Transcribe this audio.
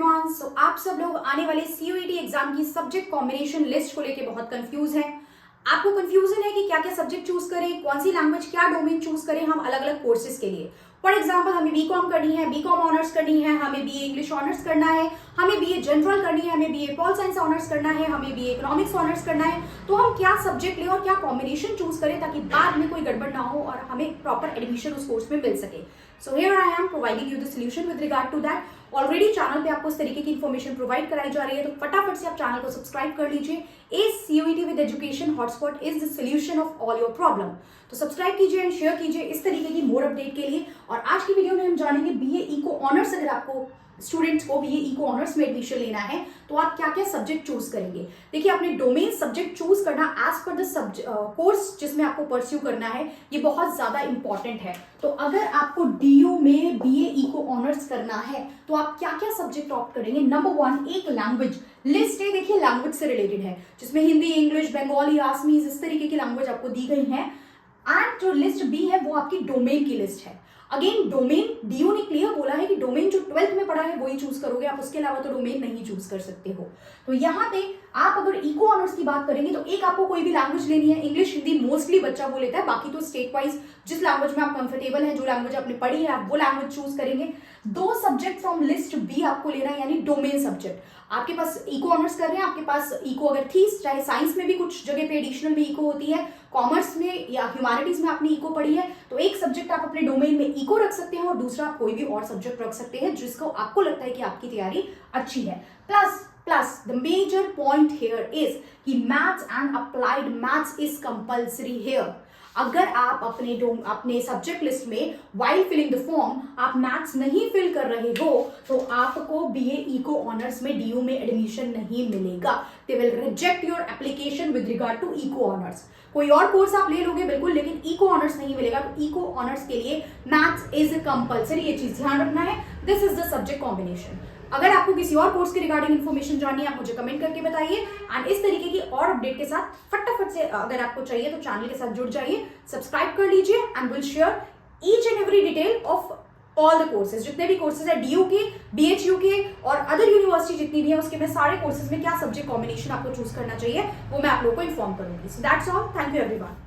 Everyone. सो आप सब लोग आने वाले सीयूईटी एग्जाम की सब्जेक्ट कॉम्बिनेशन लिस्ट को लेके बहुत कंफ्यूज हैं। आपको कंफ्यूजन है कि क्या क्या सब्जेक्ट चूज करें, कौन सी लैंग्वेज, क्या डोमेन चूज करें हम अलग अलग कोर्सेज के लिए। फॉर एग्जाम्पल हमें बीकॉम करनी है, बीकॉम ऑनर्स करनी है, हमें बीए इंग्लिश ऑनर्स करना है, हमें बीए जनरल करनी है, हमें बीए पॉल साइंस ऑनर्स करना है, हमें बीए इकोनॉमिक्स ऑनर्स करना है। तो हम क्या सब्जेक्ट लें और क्या कॉम्बिनेशन चूज करें ताकि बाद में कोई गड़बड़ ना हो और हमें प्रॉपर एडमिशन उस कोर्स में मिल सके। So here I am providing you the solution with regard to that. Already channel पे आपको इस तरीके की इन्फॉर्मेशन प्रोवाइड कराई जा रही है, तो फटाफट से आप चैनल को सब्सक्राइब कर लीजिए। CUET with education hotspot is the solution of all your problem. तो सब्सक्राइब कीजिए एंड शेयर कीजिए इस तरीके की मोर अपडेट के लिए। और आज की वीडियो में हम जानेंगे बीए इको ऑनर्स, अगर आपको स्टूडेंट्स को बीए इको ऑनर्स में एडमिशन लेना है तो आप क्या क्या सब्जेक्ट चूज करेंगे। देखिए, अपने डोमेन सब्जेक्ट चूज करना एज पर द कोर्स जिसमें आपको परस्यू करना है, ये बहुत ज्यादा इंपॉर्टेंट है। तो अगर आपको डीयू में बीए इको ऑनर्स करना है तो आप क्या क्या सब्जेक्ट ऑप्ट करेंगे। नंबर 1, एक लैंग्वेज लिस्ट है। देखिए, लैंग्वेज से रिलेटेड है जिसमें हिंदी, इंग्लिश, बंगाली, आसमीज, इस तरीके की लैंग्वेज आपको दी गई है। एंड जो लिस्ट बी है वो आपकी डोमेन की लिस्ट है। अगेन डोमेन डीयू ने क्लियर बोला है कि डोमेन जो 12th में पढ़ा है वही चूज करोगे आप, उसके अलावा तो डोमेन नहीं चूज कर सकते हो। तो यहाँ पे आप अगर इको ऑनर्स की बात करेंगे तो एक आपको कोई भी लैंग्वेज लेनी है। इंग्लिश, हिंदी मोस्टली बच्चा वो लेता है, बाकी तो स्टेट वाइज जिस लैंग्वेज में आप कंफर्टेबल है, जो लैंग्वेज आपने पढ़ी है, आप वो लैंग्वेज चूज करेंगे। 2 सब्जेक्ट फ्रॉम लिस्ट बी आपको लेना है, यानी डोमेन सब्जेक्ट। आपके पास इको ऑनर्स कर रहे हैं, आपके पास इको अगर थी, चाहे साइंस में भी कुछ जगह पे एडिशनल में इको होती है, कॉमर्स में या ह्यूमैनिटीज में आपने इको पढ़ी है, तो एक सब्जेक्ट आप अपने डोमेन में इको रख सकते हैं और दूसरा आप कोई भी और सब्जेक्ट रख सकते हैं जिसको आपको लगता है कि आपकी तैयारी अच्छी है। Plus the major point here is कि maths and applied maths is compulsory here. अगर आप अपने सब्जेक्ट लिस्ट में व्हाइल फिलिंग द फॉर्म आप मैथ्स नहीं फिल कर रहे हो तो आपको बीए इको ऑनर्स में डीयू में एडमिशन नहीं मिलेगा। They will reject your application with regard to eco honours. कोई और कोर्स आप ले लोगे बिल्कुल, लेकिन इको ऑनर्स नहीं मिलेगा। तो इको ऑनर्स के लिए मैथ्स इज कंपल्सरी, ये चीज ध्यान रखना है। This is the subject combination. अगर आपको किसी और कोर्स के रिगार्डिंग इन्फॉर्मेशन जाननी है आप मुझे कमेंट करके बताइए। एंड इस तरीके की और अपडेट के साथ फटाफट से अगर आपको चाहिए तो चैनल के साथ जुड़ जाइए, सब्सक्राइब कर लीजिए and will share each and every detail of all the courses. जितने भी कोर्सेज है डीयू के, बीएचयू के और अदर यूनिवर्सिटी जितनी भी है, उसके मैं सारे कोर्सेज में क्या सब्जेक्ट कॉम्बिनेशन आपको चूज करना चाहिए वो मैं आप लोगों को इन्फॉर्म करूंगी। So that's all, thank you everyone.